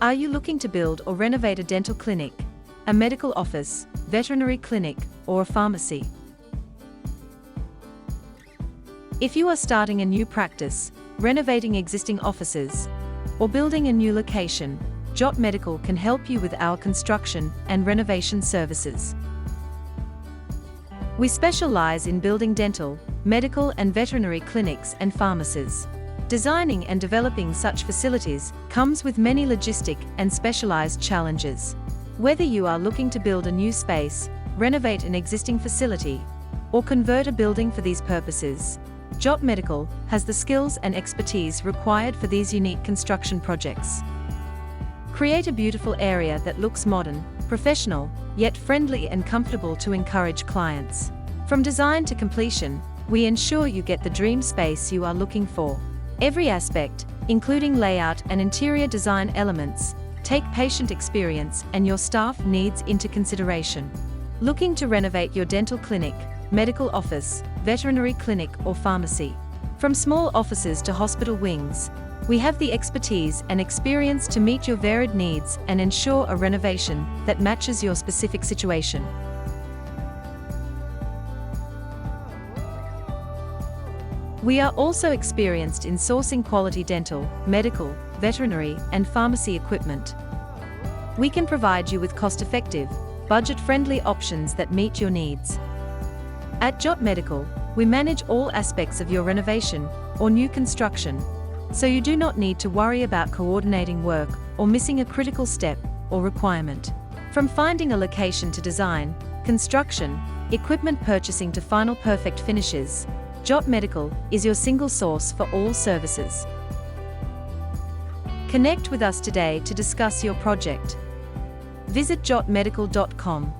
Are you looking to build or renovate a dental clinic, a medical office, veterinary clinic, or a pharmacy? If you are starting a new practice, renovating existing offices, or building a new location, JOTMedical can help you with our construction and renovation services. We specialize in building dental, medical and veterinary clinics and pharmacies. Designing and developing such facilities comes with many logistic and specialized challenges. Whether you are looking to build a new space, renovate an existing facility, or convert a building for these purposes, JOTMedical has the skills and expertise required for these unique construction projects. Create a beautiful area that looks modern, professional, yet friendly and comfortable to encourage clients. From design to completion, we ensure you get the dream space you are looking for. Every aspect, including layout and interior design elements, take patient experience and your staff needs into consideration. Looking to renovate your dental clinic, medical office, veterinary clinic or pharmacy? From small offices to hospital wings, we have the expertise and experience to meet your varied needs and ensure a renovation that matches your specific situation. We are also experienced in sourcing quality dental, medical, veterinary, and pharmacy equipment. We can provide you with cost-effective, budget-friendly options that meet your needs. At JOTMedical, we manage all aspects of your renovation or new construction, so you do not need to worry about coordinating work or missing a critical step or requirement. From finding a location to design, construction, equipment purchasing to final perfect finishes, JOTMedical is your single source for all services. Connect with us today to discuss your project. Visit jotmedical.com.